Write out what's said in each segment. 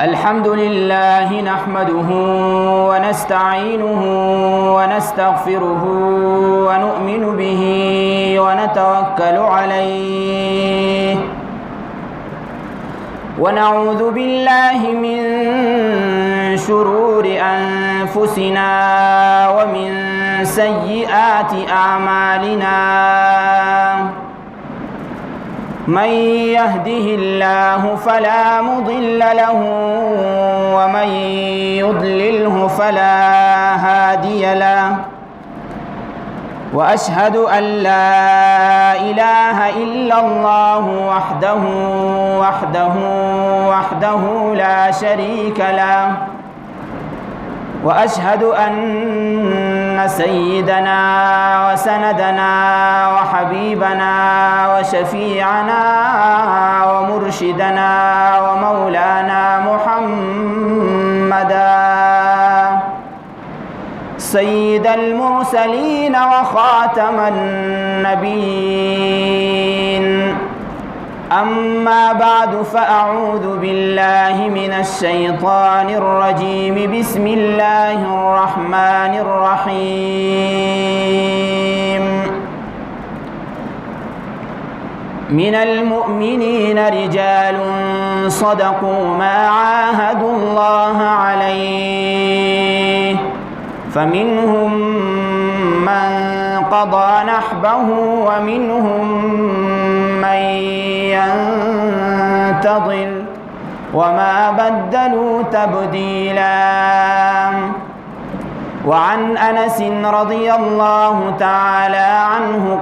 الحمد لله نحمده ونستعينه ونستغفره ونؤمن به ونتوكل عليه ونعوذ بالله من شرور أنفسنا ومن سيئات أعمالنا من يهده الله فلا مضل له ومن يضلله فلا هادي له وأشهد أن لا إله إلا الله وحده لا شريك له وأشهد أن سيدنا وسندنا وحبيبنا وشفيعنا ومرشدنا ومولانا محمدا سيد المرسلين وخاتم النبيين أما بعد فأعوذ بالله من الشيطان الرجيم بسم الله الرحمن الرحيم من المؤمنين رجال صدقوا ما عاهدوا الله عليه فمنهم من قضى نحبه ومنهم من ينتظر وما بدلوا تبديلا وعن أنس رضي الله تعالى عنه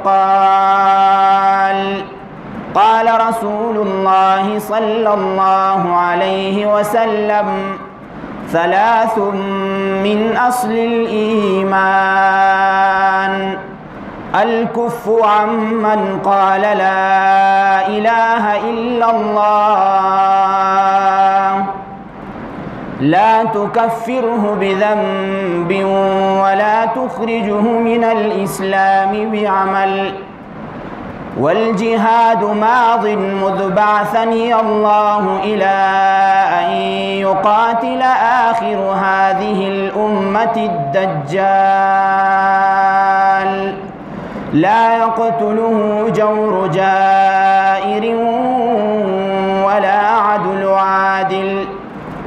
قال رسول الله صلى الله عليه وسلم ثلاث من أصل الإيمان الكف عمن قال لا إله إلا الله لا تكفره بذنب ولا تخرجه من الإسلام بعمل والجهاد ماض مذ بعثني الله إلى أن يقاتل آخر هذه الأمة الدجال لا يقتله جور جائر ولا عدل عادل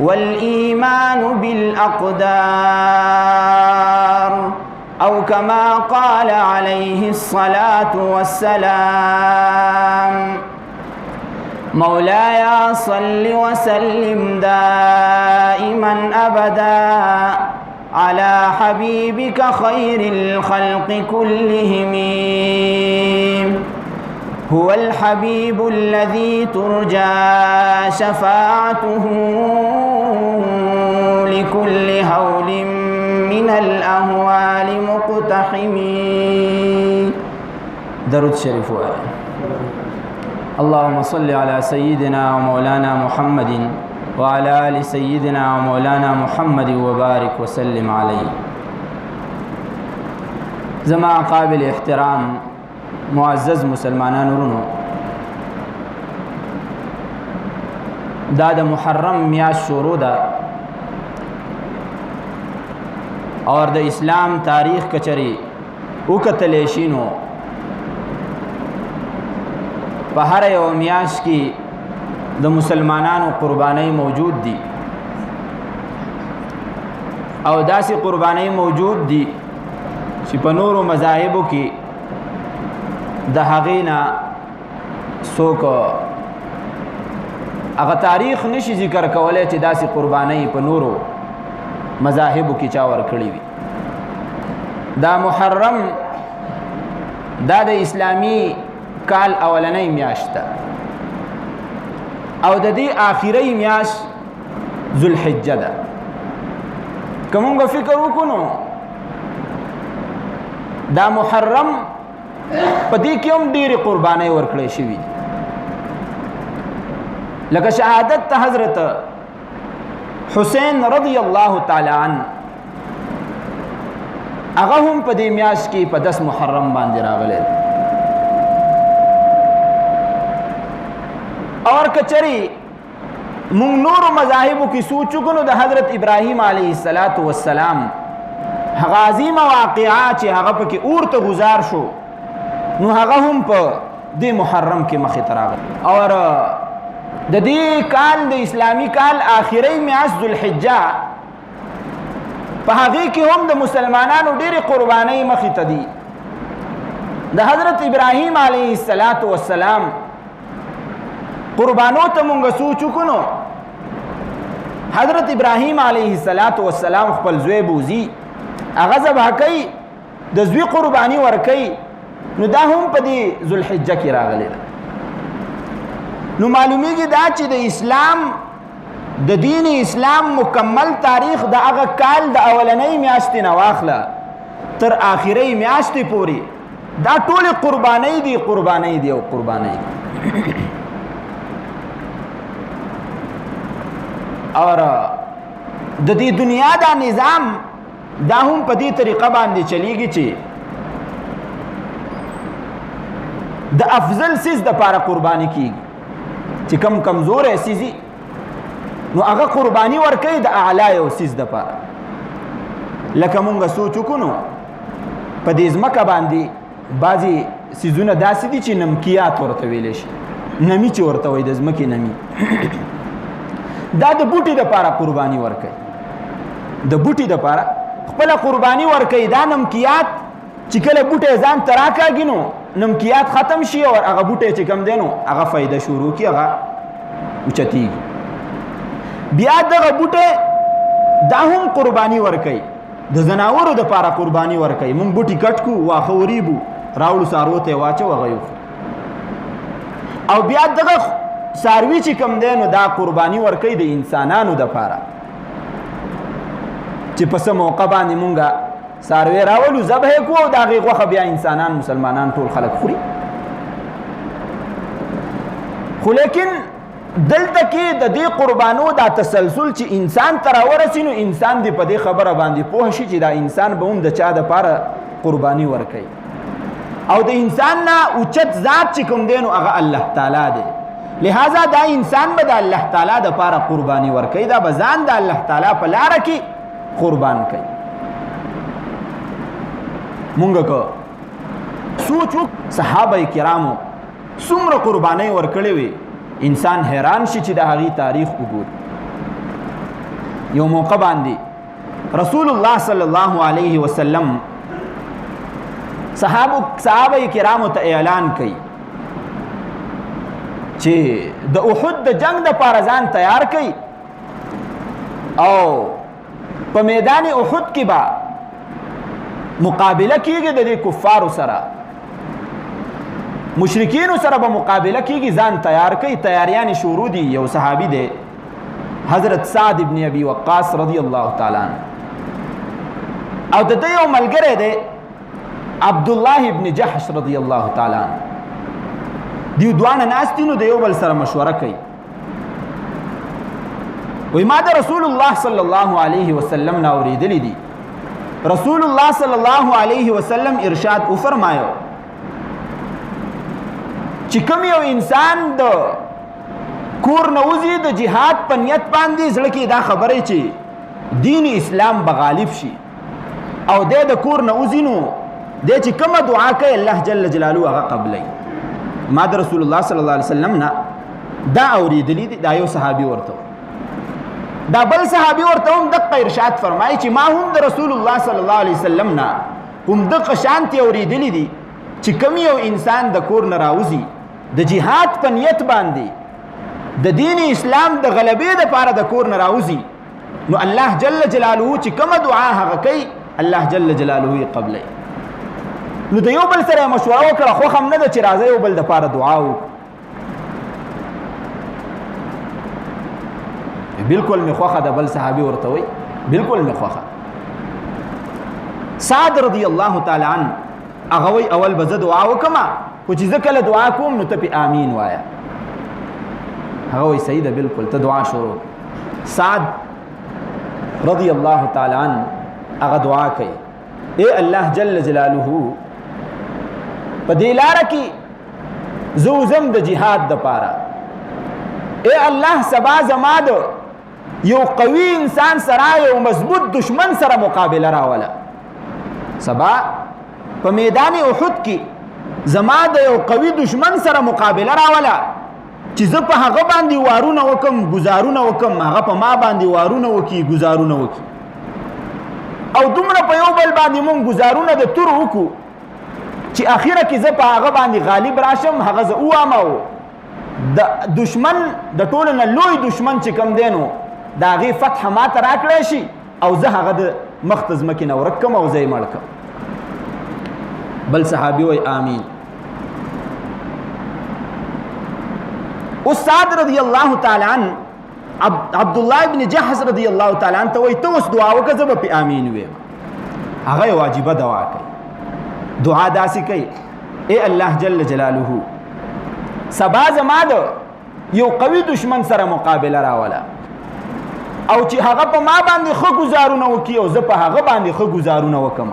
والإيمان بالأقدار أو كما قال عليه الصلاة والسلام مولاي صل وسلم دائما أبدا على حبيبك خير الخلق كلهم هو الحبيب الذي ترجى شفاعته لكل هول من الأهوال مقتحم درود شريف اللهم صل على سيدنا ومولانا محمد وعلى آل سيدنا ومولانا محمد وبارك وسلم عليه زما قابل احترام معزز مسلمانان ورونو دا د محرم میاشت شروع ده اور د اسلام تاریخ کچری وکتلی شي نو په هر یو میاشت کې د مسلمانانو قربانۍ موجود دي او داسې قربانۍ موجود دي چې په نورو مذاهبو کې د هغې نه څوک هغه تاریخ نشي ذکر کولی چې داسې قربانۍ په نورو مذاهبو کې چا ورکړي وي دا محرم دا د اسلامی کال اولنۍ میاشت ده او د دې آخرۍ میاشت ذوالحجه ده که مونږ فکر وکړو دا محرم په دې کې هم ډېرې قربانۍ ورکړې شوي لکه شهادت ته حضرت حسین رضی الله تعالی عنه هغه هم په دې میاشت کې په 10 محرم باندې راغلی کچری مونږ نورو مذاهبو کې سوچ وکړو د حضرت ابراهیم علیه السلام هغه عظیمه واقعه چې هغه پکې اور ته گزار شو نو هغه هم په دې محرم کې مخې ته راغلی اور د دې کال د اسلامی کال آخري میاشت ذوالحجه په هغې کې هم د مسلمانانو ډېرې قربانۍ مخې ته دي د حضرت ابراهیم علیه السلام قربانو ته مونږ سوچ وکړو حضرت ابراهیم علیه السلام خپل زوی بوزي هغه ذبح کوي د زوی قرباني ورکوي نو دا هم په دې ذوالحجه کې راغلی ده نو معلومیږي دا چې د اسلام د دین اسلام مکمل تاریخ د هغه کال د اولنۍ میاشتې نه واخله تر آخرۍ میاشتې پورې دا ټولې قربانۍ دي او قربانۍ دي اور د دې دنیا دا نظام دا هم په دې طریقه باندې چلیږي چې د افضل سیز د پاره قرباني کیږي چې کم کمزور سیزي نو هغه قرباني ورکوي د اعلی یو سیز د پاره لکه مونږ سوچ وکړو په دې ځمکه باندې بعضې سیزونه داسې دي چې نمکیات ورته ویلی شي نمی چې ورته وایي د ځمکې نمی دا د بوټي دپاره قرباني ورکوي د بوټي دپاره خپله قرباني ورکوي دا نمکیات چې کله بوټی ځان ته راکاږي نو نمکیات ختم شي او هغه بوټی چې کم دی نو هغه فایده شروع کړي هغه اوچتېږي بیا دغه بوټی دا هم قرباني ورکوي د زناورو دپاره قرباني ورکوي مونږ بوټي کټ کړو واښه وریبو راوړو څاروو ته یې واچو هغه یو او بیا دغه څاروي چې کم دی نو دا قرباني ورکوي د انسانانو دپاره چې په څه موقع باندې مونږه څاروی راولو ذبح یې کړو او د هغې غوښه بیا انسانان مسلمانان ټول خلک خوري خو لیکن دلته کې د دې قربانو دا تسلسل چې انسان ته راورسي نو انسان دې په دې خبره باندې پوه شي چې دا انسان به هم د چا دپاره قرباني ورکوي او د انسان نه اوچت ذات چې کوم دی نو هغه الله تعالی دی لہذا دا انسان به د الله تعالی دپاره قرباني ورکوي دا به ځان د الله تعالی په لاره کې قربان کوي مونږ که سوچ صحابه کرامو څومره قربانۍ ورکړې وي انسان حیران شي چې د هغې تاریخ وګوري یو موقع باندې رسول الله صلی الله علیه وسلم صحابه کرامو ته اعلان کوي چې د احد د جنگ دپاره ځان تیار کوي او په میدان احد کې به مقابله کیږي د دې کفارو سره مشرکینو سره به مقابله کیږي ځان تیار کوي تیاریان شروع دي یو صحابي دی حضرت سعد ابن ابي وقاص رضی الله تعالی عنه او د دې یو ملګری دی عبد الله ابن جحش رضی الله تعالی عنه دیو دوانه ناست نو د یو بل سره مشوره کوي وای ما د رسول الله صلی الله علیه وسلم نه اوریدلی دي رسول الله صلی الله علیه وسلم ارشاد او فرمایو چې کوم یو انسان د کور نه وځي د جهاد په نیت باندې زړه کې دا خبره چې دین اسلام به غالب شي او د کور نه وځي نو د چې کومه دعا کوي الله جل جلاله هغه قبلوي ما د رسول الله صلی الله علیه وسلم نه دا اوریدلی دي دا یو صحابي ورته دا بل صحابي ورته هم دغه ارشاد فرمایي چې ما هم د رسول الله صلی الله علیه وسلم نه هم دغه شانتي اوریدلی دي چې کوم یو انسان د کور نه راوځي د جهاد په نیت باندې د دین اسلام د غلبې دپاره د کور نه راوځي نو الله جل جلاله چې کومه دعا هغه کوي الله جل جلاله یې قبلوي نو د یو بل سره مشوره وکړه خوښ هم نه ده چې راځه یو بل دپاره دعا وکړو بالکل مې خوښه ده بل صحابي ورته وایي بالکل مې خوښه سعد رضی الله تعالی عنه هغه وایي اول به زه دعا وکړم خو چې زه کله دعا کوم نو ته پې آمین وایه هغه وایي صحیح ده بالکل ته دعا شروع سعد رضی الله تعالی عنه هغه دعا کوي اے الله جل جلاله په دې لاره کې زه وځم د جهاد دپاره اے الله سبا زما د یو قوي انسان سره یو مضبوط دشمن سره مقابله راوله سبا په میدان احد کې زما د یو قوي دشمن سره مقابله راوله چې زه په هغه باندې وارونه وکم گزارونه وکم هغه په ما باندې وارونه وکي گزارونه وکي او دومره په یو بل باندې مونږ گزارونه د تور وکړو چې اخیره کې زه په هغه باندې غالب راشم هغه زه ووامو د دشمن د ټولو نه لوی دشمن چې کم دی نو د هغې فتح ماته راکړی شي او زه هغه د مخ ته ځمکې نه ورک کم او زه یې مړ کم بل صحابي وایي آمین اوس سعد رضی الله تعالی عنه عبدالله ابن جحش رضی الله تعالی عنه ته وایي ته اوس دعا وکړه زه به پې آمین ویم هغه یې واجبه دعا کوي دعا داسې کوي ای الله جل جلاله سبا زما د یو قوي دشمن سره مقابله راوله او چې هغه په ما باندې ښه ګزارونه وکړي او زه په هغه باندې ښه ګزارونه وکړم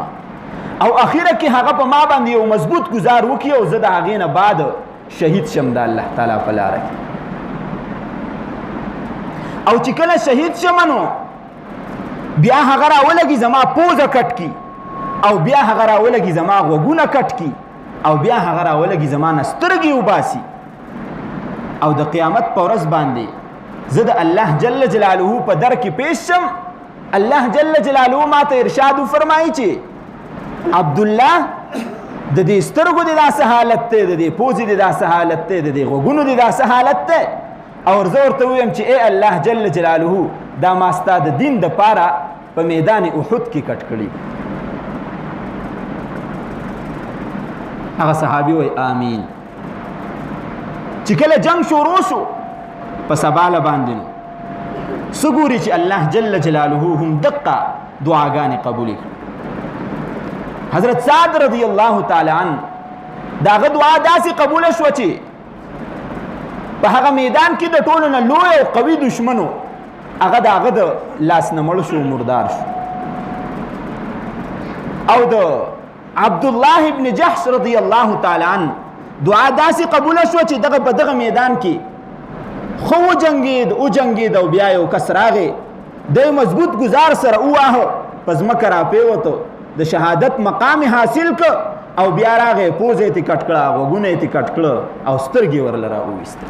او اخیره کې هغه په ما باندې یو مضبوط گزار وکړي او زه د هغې نه بعد شهید شم د الله تعالی په لاره کې او چې کله شهید شم نو بیا هغه راولګي زما پوزه کټ کي او بیا هغه راولګي زما غوږونه کټ کي او بیا هغه راولګي زما نه سترګې وباسي او د قیامت په ورځ باندې زه د الله جل جلاله په در کې پیش شم الله جل جلاله ما ته ارشاد فرمایي چې عبدالله د دې سترګو د داسې حالت دی د دې پوزې د داسې حالت دی د دې غوږونو د داسې حالت دی او زه ورته ویم چې ای الله جل جلاله دا ما ستا د دین دپاره په میدان احد کې کټ کړي هغه صحابي وایي آمین چې کله جنگ شروع شو په سباله باندې نو څه ګوري چې الله جل جلاله هم دقه دعاګانې قبولې کړي حضرت سعد رضی الله تعالی عنه داغه دعا داسې قبوله شوه چې په هغه میدان کې د ټولو نه لوی او قوي دشمنو هغه د هغه د لاس نه مړ شو مردار شو او د عبدالله ابن جحش رضی الله تعالی عنه دعا داسې قبوله شوه چې دغه په دغه میدان کې خو وجنګېد او بیا یو کس راغی د مضبوط گزار سره وواهه په ځمکه راپریوته د شهادت مقام حاصل که او بیا راغی پوزه یې کټ کړه غوږونه یې کټ کړه او سترګې ورله راوویسته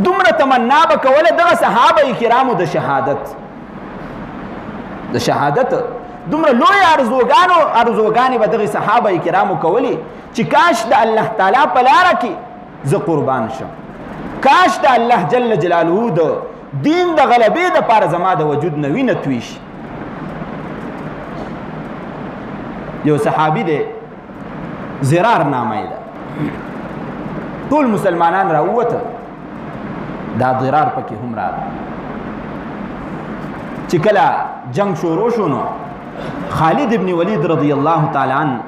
دومره تمنا به کوله دغه صحابه کرامو د شهادت دومره لوی ارزوګانې به دغه صحابه کرامو کولې چې کاش د الله تعالی په لاره کې زه قربان شم کاش د الله جل جلاله د دین د غلبې دپاره زما د وجود نه وینه توی شي یو صحابي دی زرار نامه یې ده ټول مسلمانان راووته دا ضرار پکې هم راغی چې کله جنگ شروع شو نو خالد ابن ولید رضی الله تعالی عنه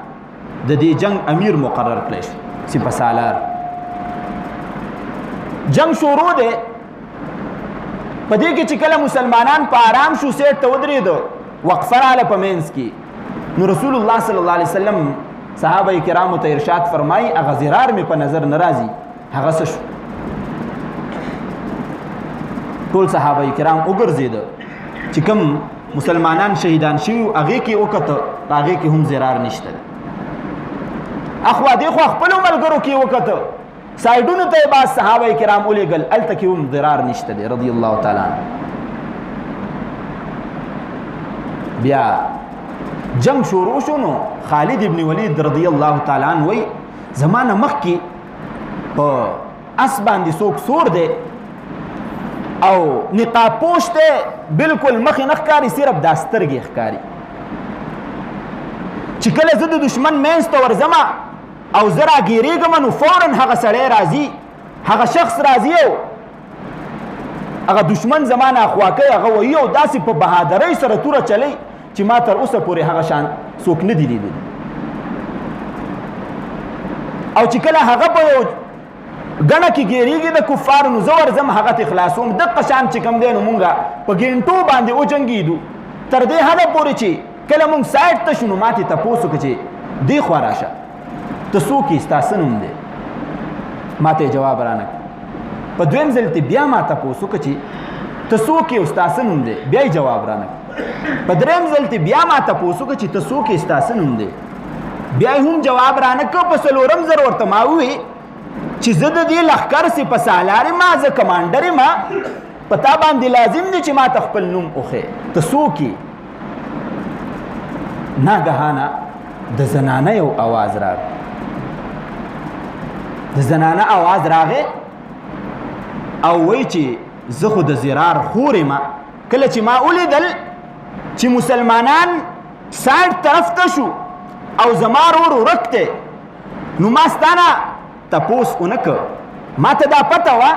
د دې جنگ امیر مقرر کړی شو سپه سالار جنگ شروع دی په دې کې چې کله مسلمانان په آرام شو سیټ ته ودرېدو وقفه راله په منځ کې نو رسول الله صلی الله علیه وسلم صحابه کرامو ته ارشاد فرمایي هغه زرار مې په نظر نه راځي هغه څه شو ټول صحابه کرام وګرځېده چې کوم مسلمانان شهیدان شوي هغې کې وکته هغې کې هم زرار نشته اخوا دېخوا خپلو ملګرو کې وکته سایډونو ته یې بعض صحابه کرام ولیږل هلته کې هم ضرار نشته دی رضی الله تعالی عنه بیا جنگ شروع شو نو خالد ابن ولید رضی الله تعالی عنه وی زمانه مخکې په اس باندې څوک سور دی او نقاب پوش دی بالکل مخې نه ښکاري صرف دا سترګې ښکاري چې کله زه د دشمن منځ ته ورځمه او زه راګیرېږم نو فورا هغه سړی راځي هغه شخص راځي او هغه دشمن زما نه اخوا کوي هغه وایي او داسې په بهادرۍ سره توره چلی چې ما تر اوسه پورې هغه شان څوک نه دي لیدلي او چې کله هغه په یو ګڼه کې ګیرېږي د کفارو نو زه ورځم هغه ته خلاصوم دقه شان چې کوم دی نو مونږ په ګینټو باندې وجنګېدو تر دې حده پورې چې کله مونږ سایډ ته شو نو ما ته تپوس وکړه چې دې خوا راشه ته څوک یې ستا څه نوم دی ما ته یې جواب رانه کړ په دویم ځل ته بیا ما تپوس وکړه چې ته څوک یې او ستا څه نوم دی؟ بیا یې جواب رانه په دریم ځل ته بیا ما تپوس وکړه چې ته څوک یې ستا څه نوم دی؟ بیا یې هم جواب رانه کړ. په څلورم ځل ورته ما وویې چې زه د دې لښکر سپه سالار یم، زه کمانډر یم، په تا باندې لازم دی چې ما ته خپل نوم وښیې، ته څوک یې؟ ناګهانه د زنانه یو اواز راغی، د زنانه اواز راغی او وایي چې زه خو د زرار خور یم. کله چې ما ولیدل چې مسلمانان سایډ طرف ته شو او زما ورور ورک دی، نو ما ستانه تپوس ونه کړ. ما ته دا پته وه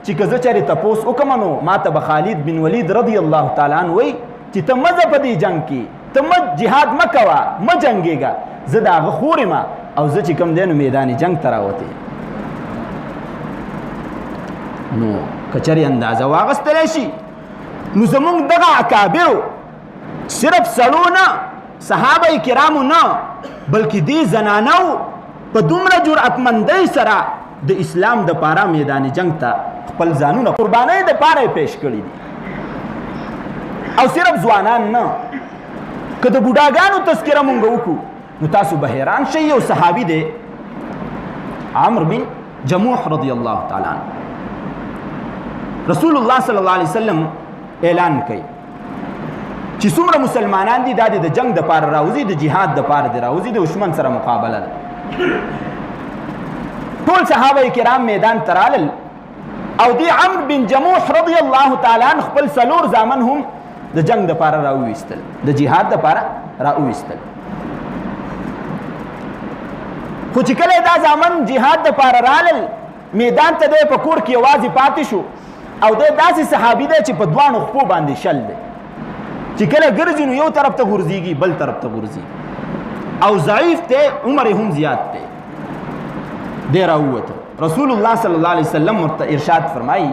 چې که زه چېرې تپوس وکړم نو ما ته به خالد بن ولید رضی الله تعالی عنه وایي چې ته مه ځه په دې جنګ کې، ته مه جهاد مه کوه، مه جنګېږه، زه د هغه خور یم او زه چې کوم دی نو میدان جنګ ته راوتی. نو که چېرې اندازه واخیستلی شي نو زمونږ دغه اکابرو صرف سړو نه، صحابه کرامو نه، بلکې دې زنانو په دومره جرأتمندۍ سره د اسلام دپاره میدان جنګ ته خپل ځانونه قربانۍ دپاره یې پیش کړي دي. او صرف ځوانان نه، که د بوډاګانو تذکره مونږ وکړو نو تاسو به حیران شئ. یو صحابي دی عمرو بن جموح رضی الله تعالی عنه، رسول الله صلی الله علیه وسلم اعلان کوي چې څومره مسلمانان دي دا د جنگ دپاره راوځي، د جهاد دپاره دي راوځي، د دشمن سره مقابله ده. ټول صحابه کرام میدان ته رالل او دی عمرو بن جموح رضی الله تعالی عنه خپل څلور زامن هم د جنگ دپاره راوویستل، د جهاد دپاره راوویستل. خو چې کله دا زامن جهاد دپاره رالل میدان ته دی په کور کې یوازې پاتې شو او دی داسې صحابي دی چې په دواړو خپو باندې شل دی، چې کله ګرځي نو یو طرف ته غورځېږي بل طرف ته غورځي، او ضعیف دی، عمر هم زیات دی. دی راووته. رسول الله صلی الله علیه وسلم ورته ارشاد فرمایي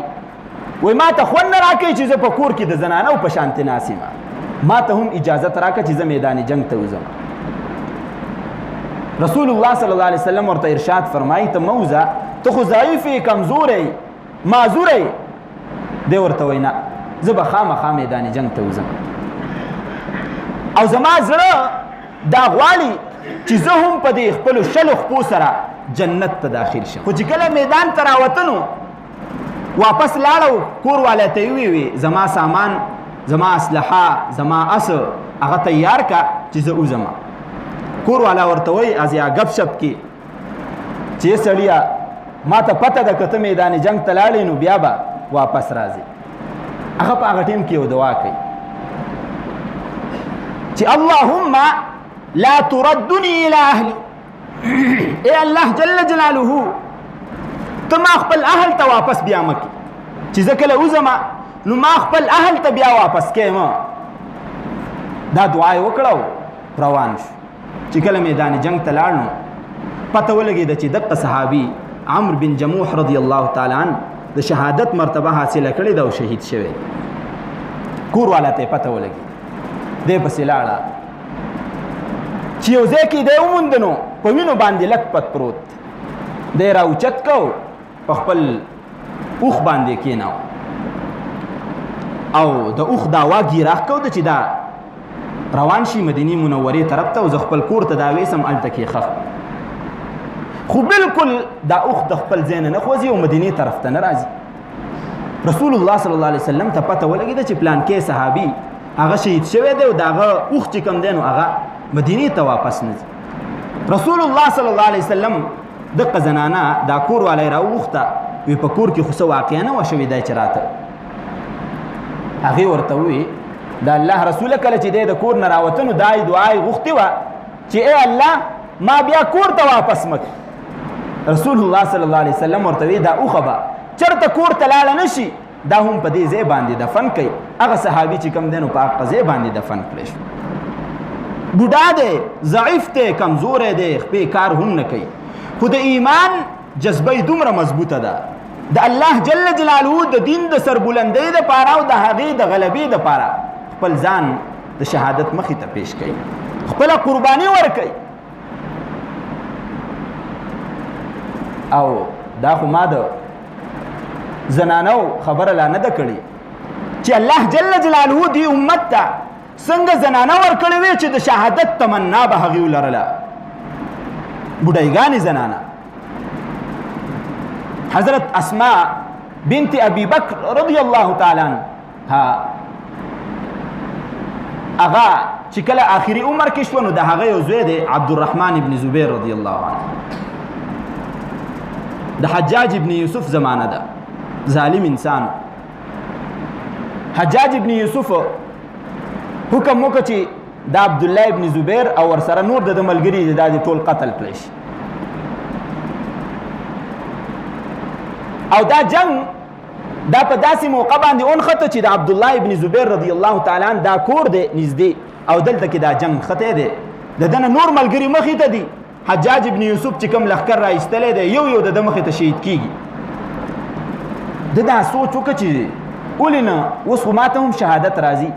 وای ما ته خوند نه راکوي چې زه په کور کې د زنانو په شانتې ناست یم، ما ته هم اجازت راکړه چې زه میدان جنګ ته وځم. رسول الله صلی الله علیه وسلم ورته ارشاد فرمایي ته مه وځه، ته خو ضعیف یې، کمزور یې، معذور یې. دی ورته وایي نه، زه به خامخا میدان جنګ ته وځم او زما زړه دا غواړي چې زه هم په دې خپلو شلو خپو سره جنت ته داخل شم. خو چې کله میدان ته راوتنو واپس لاړو، کور والا ته یې وویې زما سامان، زما اسلحه، زما اس هغه تیار که چې زه وځم. کور والا ورته وایي ازیا ګپ شپ کې چې سړیه ما ته پته ده که ته میدان جنګ ته لاړې نو بیا به واپس راځي. هغه په هغه ټیم کې یو دعا کوي چې اللهم لا تردني الى اهلي، اے الله جل جلاله ته ما خپل اهل ته واپس بیا مکې، چې زه کله وځم نو ما خپل اهل ته بیا واپس کېم. دا دعا یې وکړه او روان شو. چې کله میدان جنګ ته لاړ نو پته ولګېده چې دغه صحابي عمرو بن جموح رضی الله تعالی عنه د شهادت مرتبه حاصله کړې ده او شهید شوی. کور والا ته پته ولګېده، دی پسې لاړه چې یو ځای کې دی وموند نو په وینو باندې لک پت پروت دی، راوچت کو په خپل اوښ باندې کېناو او د اوښ دا واګي راښکو ده چې دا روان شي مدینې منورې طرف ته او زه خپل کور ته دا ویسم هلته کې ښخ. خو بالکل دا اوښ د خپل ځای نه خوځي او مدینې طرف ته نه راځي. رسول الله صلی الله علیه وسلم ته پته ولګېده چې پلانکې صحابي هغه شهید شوی دی او د هغه اوښ چې کوم دی نو هغه مدینې ته واپس نه ځي. رسول الله صلی الله علیه وسلم دغه زنانه دا کور والی راوغوښته، وی په کور کې خو څه واقعه نه وه شوې دی چې راته. هغې ورته ووی د الله رسوله کله چې دی د کور نه راوته نو دا دعا یې غوښتې وه چې ای الله ما بیا کور ته واپس مه کړي. رسول الله صلی الله علیه وسلم ورته وی دا اوښه به چېرته کور ته لاړه نه شي، دا هم په دې ځای باندې دفن کوي. هغه صحابي چې کوم دی نو په هغه ځای باندې دفن کړی شو. بوډا دی، ضعیف دی، کمزوری دی، خپې کار هم نه کوي، خو د ایمان جذبه یې دومره مضبوطه ده د الله جل جلاله د دین د سربلندۍ دپاره او د هغې د غلبې دپاره خپل ځان د شهادت مخې ته پیش کوي، خپله قرباني ورکوي. او دا خو ما د زنانو خبره لا نه ده کړې چې الله جل جلاله دې امت ته څنګه زنانه ورکړې وې چې د شهادت تمنا به هغې ولرله بوډایګانې زنانه حضرت اسماء بنت ابي بکر رضی الله تعالی عنها هغه چې کله آخري عمر کې شوه نو د هغه یو زوی دی عبدالرحمن ابن زبیر رضی الله عنه د حجاج ابن یوسف زمانه ده ظالم انسان حجاج ابن یوسف حکم وکړه چې د عبدالله ابن زبیر او ورسره نور د ملګري دي دا ټول قتل کړی شي او دا جنگ دا په داسې موقع باندې اونخته چې د عبدالله ابن زبیر رضی الله تعالی عنه دا کور دی نږدې او دلته کې دا جنگ خطی دی د ده نه نور ملګري مخې ته دي حجاج ابن یوسف چې کوم لښکر را ایستلی دی یو یو د ده مخې ته شهید کېږي ده دا سوچ وکړه چې ولې نه اوس خو ما ته هم شهادت راځي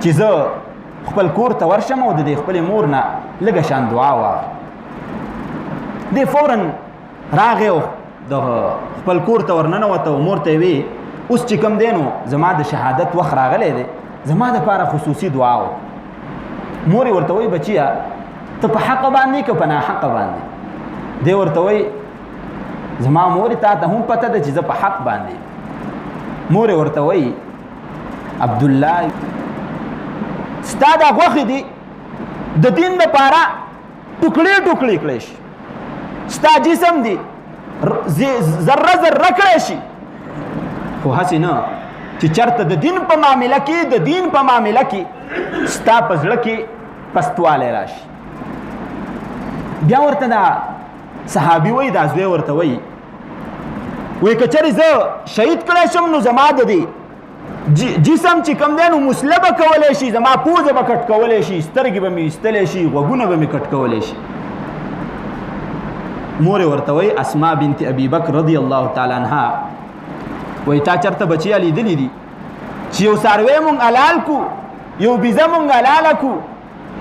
چې زه خپل کور ته ورشم او د دې خپلې مور نه لږه شان دعا واخلم دی فورا راغی او د خپل کور ته ورننوته او مور ته یې وی اوس چې کوم دی نو زما د شهادت وخت راغلی دی زما دپاره خصوصي دعا وکړه مور یې ورته وایي بچیه ته په حقه باندې که په ناحقه باندې دی ورته وایي زما مور تا ته هم پته ده چې زه په حق باندې مور یې ورته وایي عبدالله ستا دا غوښې دي د دین دپاره ټوکړې ټوکړې کړی شي ستا جسم دی ذره ذره کړی شي خو هسې نه چې چېرته د دین په معامله کې د دین په معامله کې ستا په زړه کې پستوالی راشي بیا ورته دا صحابي وایي دا زوی ورته وایي وایي که چېرې زه شهید کړی شم نو زما د دې جسم چې کوم دی نو مسله به کولی شي زما پوزه به کټ کولی شي سترګې به مې ایستلی شي غوږونه به مې کټ کولی شي مور یې ورته وایي اسماء بنت ابي بکر رضی الله تعالی عنها وایي تا چېرته بچیه لیدلي دي چې یو څاروی مونږ حلال کو یو بیزه مونږ حلاله کو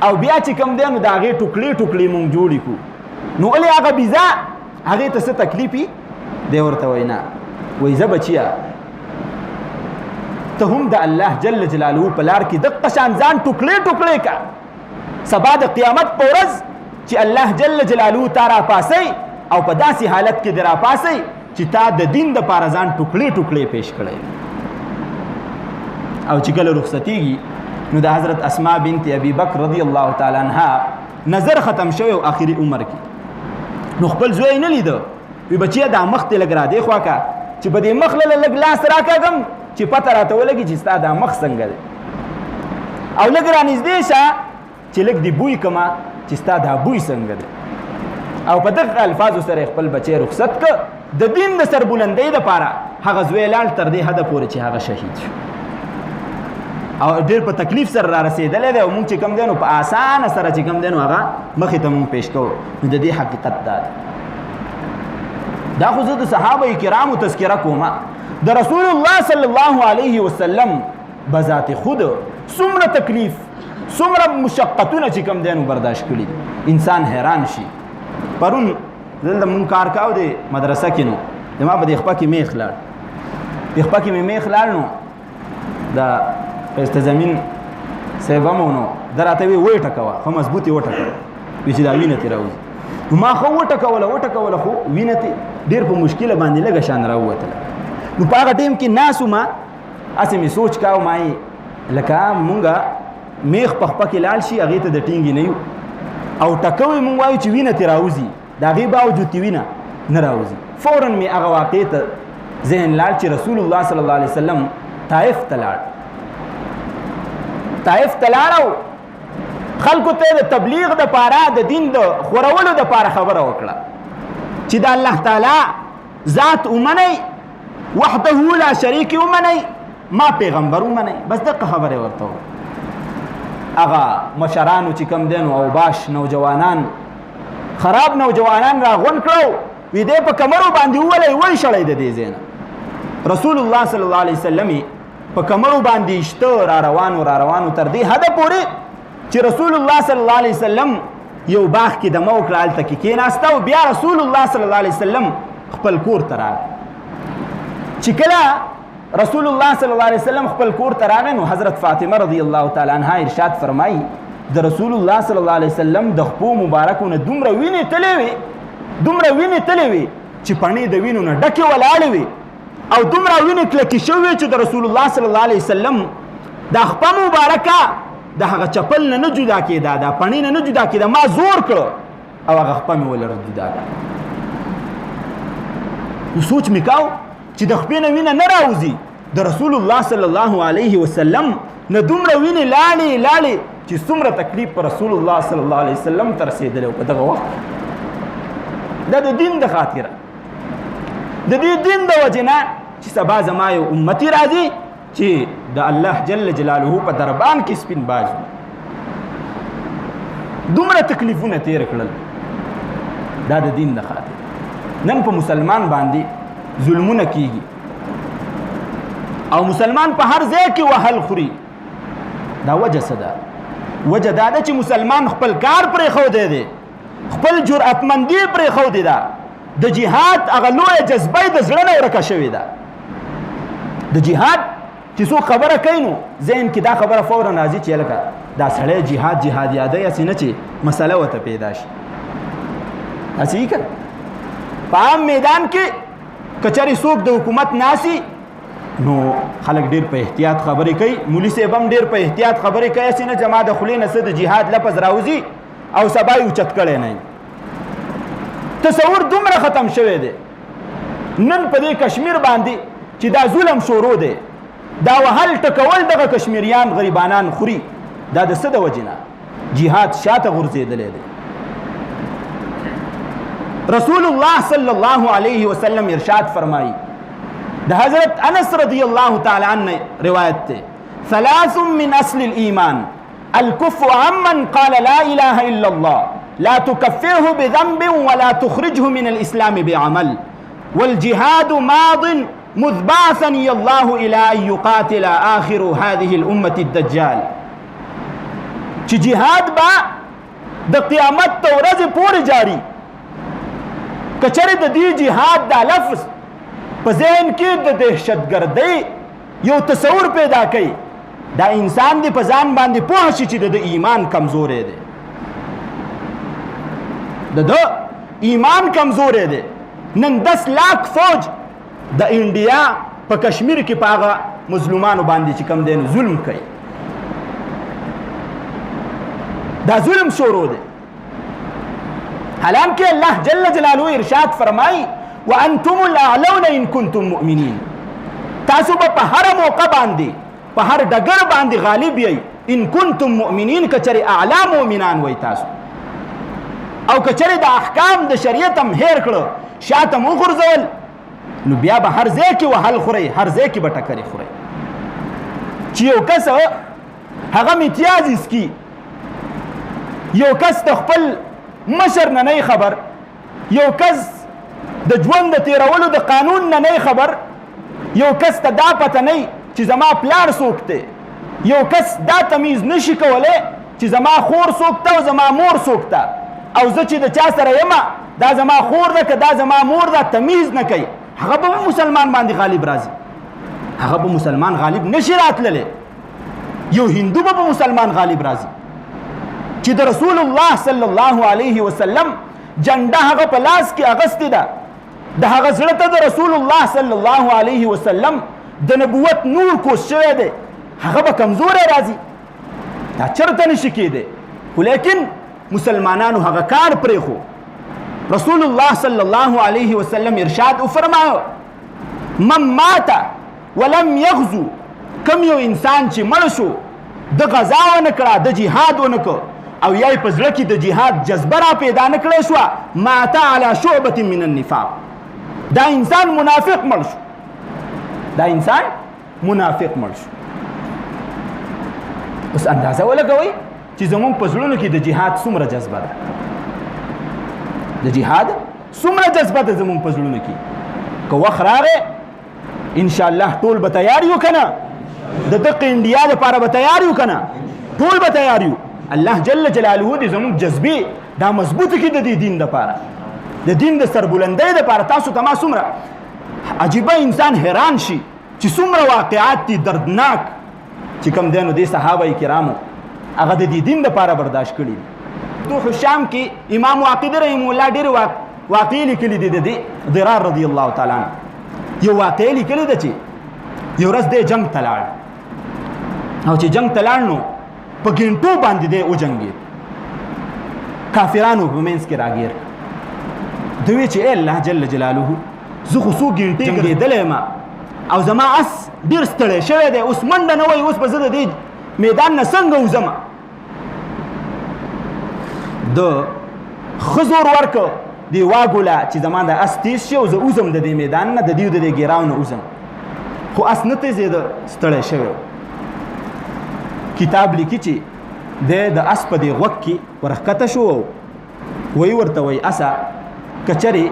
او بیا چې کوم دی نو د هغې ټوکړې ټوکړې مونږ جوړې کو نو ولې هغه بیزه هغې ته څه تکلیف وي دی ورته وایي نه وایي زه بچیه ته هم د الله جل جلاله په لار کې دقه شان ځان ټوکړې ټوکړې کا سبا د قیامت په ورځ چې الله جل جلاله تا راپاسی او په داسې حالت کې دې راپاسی چې تا د دین دپاره ځان ټوکړې ټوکړې پیش کړی او چې کله رخصتېږي نو د حضرت اسماء بنت ابي بکر رضی الله تعالی عنها نظر ختم شوی او آخري عمر کې نو خپل زوی نه لیده وی بچیه دا مخ ته لږ را دې خوا کا چې په دې مخ له لږ لاس راکاږم چې پته راته ولګي چې ستا دا مخ څنګه دی او لږ را نږدې شه چې لږ دې بوی کما چې ستا دا بوی څنګه دی او په دغه الفاظو سره خپل بچی رخصت که د دین د سربلندۍ دپاره هغه زوی لاړ تر دې حده پورې چې هغه شهید شو او ډېر په تکلیف سره را رسېدلی دی او مونږ چې کوم دی نو په اسانه سره چې کوم دی نو هغه مخې ته مونږ پیش کوو نو د دې حقیقت دا دی دا خو زه د صحابه کرامو تذکره کومه د رسول الله صلی الله علیه وسلم بذات خود څومره تکلیف څومره مشقتونه چې کوم دی نو برداشت کړي انسان حیران شي پرون دلته مونږ کار کاو دی مدرسه کې نو زما په دې خپه کې میخ لاړ دې خپه کې مې میخ لاړ نو دا ښایسته زمین صاحب هم نو ده راته وی وټکوه ښه مضبوطې وټکوه وی چې دا وینه ترې راوځي ما خو وټکوله خو وینه ترې ډېر په مشکله باندې لږه شان راووتله نو په هغه ټایم کې ناست وم هسې مې سوچ کاو ما لکه مونږه میخ په خپه کې لاړ شي هغې ته د ټینګې نه یو او ټکوی مونږ وایو چې وینه ترې راوځي د هغې باوجود چې وینه نه راوځي فورا مې هغه واقعې ته ذهن لاړ چې رسول الله صلی الله علیه وسلم طایف ته لاړ او خلکو ته د تبلیغ دپاره د دین د خورولو دپاره خبره وکړه چې د الله تعالی ذات ومنئ وحده لا شریک ومنئ ما پیغمبر ومنئ بس دقه خبره ورته هغه مشرانو چې کم دین او باش نوجوانان خراب نوجوانان را غون کړو وی دې په کمرو باندې ولې وای شړې د دې زینه رسول الله صلی الله علیه وسلم په کمرو باندې اشته را روانو تر دې حد پورې چې رسول الله صلی الله علیه وسلم یو باغ کې د موکل الته کې کېناسته او بیا رسول الله صلی الله علیه وسلم خپل کور ته راغی چې کله رسول الله صلی الله علیه وسلم خپل کور ته راغی نو حضرت فاطمه رضی الله تعالی عنها ارشاد فرمایي د رسول الله صلی الله علیه وسلم د خپو مبارکونه دومره وینې تلې وي چې پڼې د وینو نه ډکې ولاړې وي او دومره وینې کلکې شوې چې د رسول الله صلی الله علیه وسلم د خپه مبارکه د هغه چپل نه جدا کېده د پڼې نه جدا کېده ما زور کړو او هغه خپه مې ولر جدا کړه نو سوچ مې کاو چې د خپې نه وینه نه راوځي د رسول الله صلی الله علیه وسلم نه دومره وینې لاړې چې څومره تکلیف پر رسول الله صلی الله علیه وسلم ته رسېدلی و په دغه وخت دا د دین د خاطره د دې دین د وجې نه چې سبا زما یو امتي راځي چې د الله جل جلاله په دربان کې سپین باز دومره تکلیفونه تیر کړل دا د دین د خاطر نن په مسلمان باندې ظلمونه کیږي او مسلمان په هر ځای کې وهل خوري دا وجه څه ده وجه دا ده چې مسلمان خپل کار پرېښودی دی خپل جرأتمندي پرېښودې ده د جهاد هغه لویه جذبه د زړه نه ورکه شوې ده د جهاد چې څوک خبره کوي نو ذهن کې دا خبره فورا راځي چې لکه دا سړی جهاد یادوي هسې نه چې مسله ورته پیدا شي هسې یې که په عام میدان کې که چېرې څوک د حکومت ناسي نو خلک ډېر په احتیاط خبرې کوي مولي صاحب هم ډېر په احتیاط خبرې کوي هسې نه زما د خولې نه څه د جهاد لفظ راوځي او سبا یې اوچت کړی نه تصور دومره ختم شوی دی نن په دې کشمیر باندې چې دا ظلم شروع دی دا وهل ټکول دغه کشمیریان غریبانان خوري دا د څه د وجې نه جهاد شاته غورځېدلی دی رسول الله صلی الله علیه وسلم ارشاد فرمایي د حضرت انس رضی الله تعالی عنه روایت ته ثلاث من اصل الايمان الكف عمن قال لا اله الا الله لا تكفره بذنب ولا تخرجه من الاسلام بعمل والجهاد ماض مذ بعثني الله الى ان يقاتل اخر هذه الامه الدجال چې جهاد با د قیامت ته ورځې پورې جاری کچره د دې جهاد دا لفظ په ذهن کې د دهشتګردۍ یو تصور پیدا کوي دا انسان دی په ځان باندې پوه شي چې د ایمان کمزوری دی د ایمان کمزوری دی نن 10 لاک فوج د انډیا په کشمیر کې په هغه مظلومانو باندې چې کم دی ظلم کوي دا ظلم شروع دی حالانکه الله جل جلاله ارشاد فرمایي وانتم الاعلون ان کنتم مؤمنین تاسو په هر موقع باندې په هر ډګر باندې غالب یئ ان کنتم مؤمنین کچری اعلی مؤمنان وای تاسو او کچری د احکام د شریعت هم هیر کړو شاته مو غورځول نو بیا به هر ځای کې وهل خوري هر ځای کې به ټکرې خوري چې یو کس هغه امتیاز اسکی یو کس د خپل مشر نه نه خبر یو کس د ژوند د تیرولو د قانون نه نه خبر یو کس ته دا پته نه چې زما پلار څوک دی یو کس دا تمیز نشي کولی چې زما خور څوک ته او زما مور څوک ته او زه چې د چا سره یم دا زما خور ده که دا زما مور ده تمیز نه کوي هغه به مسلمان باندې غالب راځي هغه به مسلمان غالب نشي راتللی یو هندو به مسلمان غالب راځي چې د رسول الله صلی الله علیه وسلم جنډه هغه په لاس کې اغستې ده د هغه زړه ته د رسول الله صلی الله علیه وسلم د نبوت نور کوز شوی دی هغه به کمزوری راځي دا چرته نشي کېدی خو لیکن مسلمانانو هغه کار پرېښو رسول الله صلی الله علیه وسلم ارشاد وفرمایو من مات ولم یغزو کم یو انسان چې مړ شو د غزا ونه کړه د جهاد ونه کړ او یای په زړه کې د جهاد جذبه را پیدا نه کړی شوه مات علی شعبة من النفاق دا انسان منافق مړ شو دا انسان منافق مړ شو اوس اندازه ولګوئ چې زمونږ په زړونو کې د جهاد څومره جذبه ده د جهاد څومره جذبه ده زمونږ په زړونو کې که وخت راغی انشاءالله ټول به تیار یو که نه د دغه انډیا دپاره به تیار یو که نه ټول به تیار یو الله جل جلاله دې زمونږ جذبې دا مضبوطه کړي د دې دین دپاره د دین د سربلندۍ دپاره تاسو ته ما څومره عجیبه انسان حیران شي چې څومره واقعات دي دردناک چې کوم دی نو دې صحابه کرامو هغه د دې دین دپاره برداشت کړي دي. فتوح الشام کې امام واقدي رحمه الله ډېرې واقعې لیکلي دي د دې ضرار رضی الله تعالی عنه. یو واقعې لیکلې ده چې یو ورځ دی جنګ ته لاړ او چې جنګ ته لاړ نو په ګنټو باندې دی وجنګېد کافرانو په منځ کې راګیر دوی وی چې الله جل جلاله زه خو څو ګنټې جنګېدلی یم او زما اس ډېر ستړی شوی دی اوس منډه نه وایي اوس به زه د دې میدان نه څنګه وځم د ښه زور ورکړ دې واګوله چې زما د اس تیز شي او زه وځم د دې میدان نه د دې د دې ګیراو نه وځم خو اس نه تیزېده ستړی شوی کتاب لیکي چې د اس په دې غوږ کې ورښکته شو وی ورته وی اسه کچرې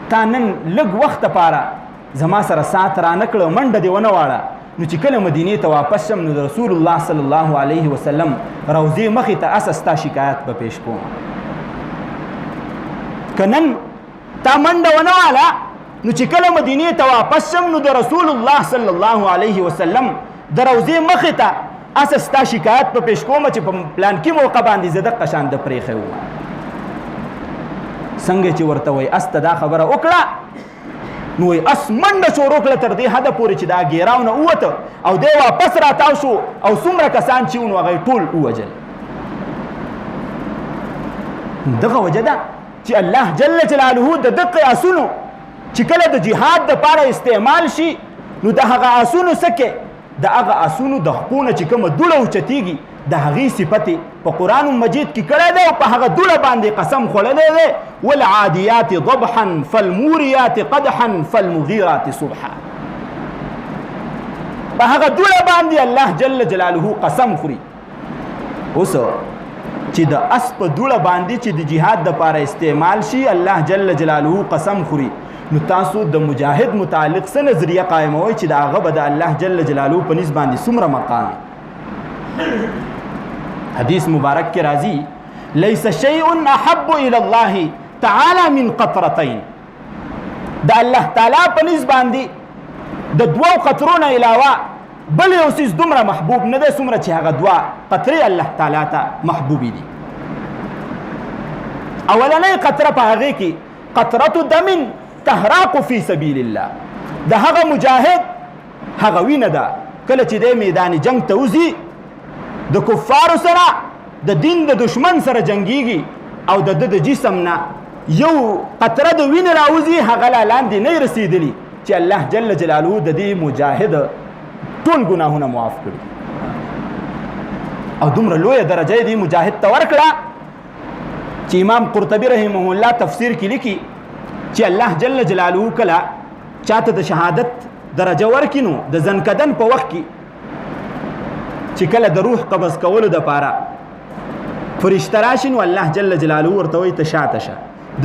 تا نن لږ وخت دپاره زما سره ساعت رانه کړه منډه دې ونه واړه نو چې کله مدینې ته واپس شم نو د رسول الله صلی الله علیه وسلم روضې مخې ته اسه ستا شکایت به پیش کوم که نن تا منډه ونه واړه نو چې کله مدینې ته واپس شم نو د رسول الله صلی الله علیه وسلم د روضې مخې ته اسه ستا شکایت په پیش کوم چې په پلانکي موقع باندې زه دقه شان د پرېښی وم څنګه چې ورته وایي اس ته دا خبره وکړه نو وایي اس منډه شروع کړه تر دې حده پورې چې دا ګیراو نه ووته او دی واپس راتاو شو او څومره کسان چې وو نو هغه یې ټول ووجل دغه وجه ده چې الله جل جلاله د دقې اسونو چې کله د جهاد دپاره استعمال شي نو د هغه اسونو څه د هغه اسونو د خپو نه چې کومه دوړه اوچتېږي د هغې صفتې په قرآن مجید کې کړی دی او په هغه دوړه باندې قسم خوړلی دی والعادیات ضبحا فالموریات قدحا فالمغیرات صبحا په هغه دوړه باندې الله جل جلاله قسم خوري اوس چې د اس په دوړه باندې چې د جهاد دپاره استعمال شي الله جل جلاله قسم خوري نو تاسو د مجاهد متعلق څه نظریه قائموئ چې د هغه به د الله جل جلاله په نسبت باندې څومره مقام حدیث مبارک کې راځي لیس شیء احب الى الله تعالی من قطرتين د الله تعالی په نسبت باندې د دوو قطرو نه علاوه بل یو څیز دومره محبوب نه دی څومره چې هغه دوه قطرې الله تعالی ته محبوبې دي اولنۍ قطره په هغې کې قطرة دم تهراق فی سبیل الله د هغه مجاهد هغه وینه ده کله چې د میدان جنگ ته وځي د کفارو سره د دین د دشمن سره جنگیږي او د جسم نه یو قطره د وینې راوځي هغه لا لاندې نه رسیدلی چې الله جل جلاله د دې مجاهد ټول ګناهونه معاف کړي او دومره لویه درجه دې مجاهد ته ورکړه چې امام قرطبي رحمه الله تفسیر کې لیکي چې الله جل جلاله کله چاته د شهادت درجه ورکینو د زنکدن په وخت کې چې کله د روح قبض کولو دپاره فرشته راشي نو الله جل جلاله ورته وایي ته شاته شه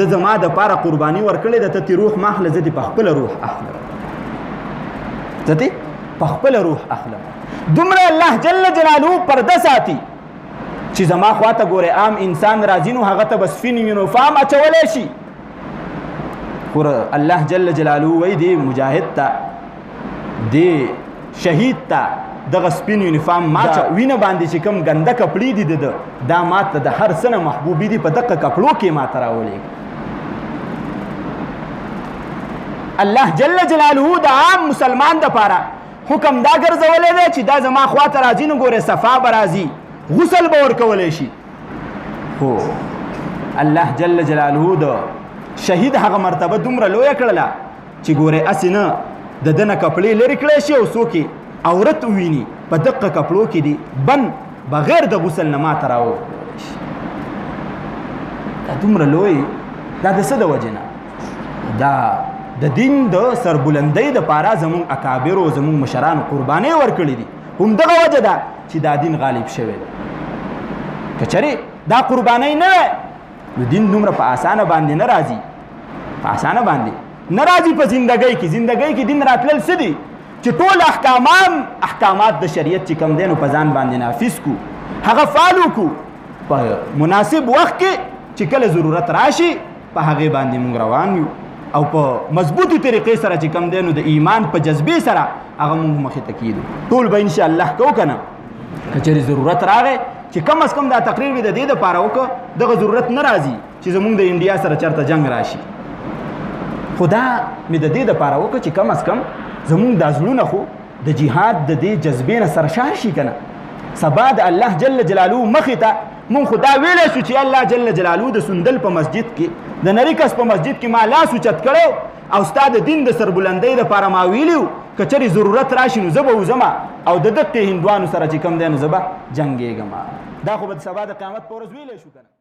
د زما دپاره قرباني ورکړې ده ته تې روح ما اخله زه دې په خپله روح اخلم زه دې په خپله روح اخلم دومره الله جل جلاله پرده ساتي چې زما خواته ګورې عام انسان راځي نو هغه ته به سپین یونیفام اچولی شي خو الله جل جلاله وایي دې مجاهد ته دې شهید ته دغه سپین یونیفام ما وینه باندې چې کوم ګنده کپړې دي د دا ماته د هر څه نه محبوبې دي په دغه کپړو کې ماته راولېږي الله جل جلاله د عام مسلمان دپاره حکم دا ګرځولی دی چې دا زما خواته راځي نو ګورې صفا به راځي غسل به ورکولی شي خو الله جل جلاله د شهید هغه مرتبه دومره لویه کړله چې ګورې هسې نه د ده نه کپړې لرې کړی شي او څوک عورت وویني په دقه کپړو کې دي بند بغیر د غسل نه ماته راوړی شي دا دومره لوی دا د څه د وجې نه دا د دین د سربلندۍ دپاره زموږ اکابرو زموږ مشرانو قربانۍ ورکړي دي همدغه وجه ده چې دا دین غالب شوی دی که چرې دا قربانۍ نه وی نو دین دومره په اسانه باندې نه راځي په اسانه باندې نه راځي په زندګۍ کې زندګۍ کې دین راتلل څه دي چې ټول احکامات د شریعت چې کم دی نو په ځان باندې نافذ کو هغه فالو کو په مناسب وخت کې چې کله ضرورت راشي په هغې باندې موږ روان یو او په مضبوطی طریقې سره چې کم دی نو د ایمان په جذبې سره هغه موږ مخې ته کیدو ټول به انشاءالله کوو که نه که چېرې ضرورت راغی چې کم از کم دا تقریر مې د دې دپاره وکړه دغه ضرورت نه راځي چې زمونږ د انډیا سره چېرته جنګ راشي خو دا مې د دې دپاره وکړه چې کم از کم زمونږ دا زړونه خو د جهاد د دې جذبې نه سرشار شي که نه سبا د الله جل جلاله مخې ته مونږ خو دا ویلی شو چې الله جل جلاله د سندل په مسجد کې د نری کس په مسجد کې ما لاس اوچت کړی او ستا د دین د سربلندۍ دپاره ما ویلي و که چېرې ضرورت راشي نو زه به وځم او د دقې هندوانو سره چې کوم دی نو زه به جنګېږم دا خو به د سبا د قیامت په ورځ ویلی شو که نه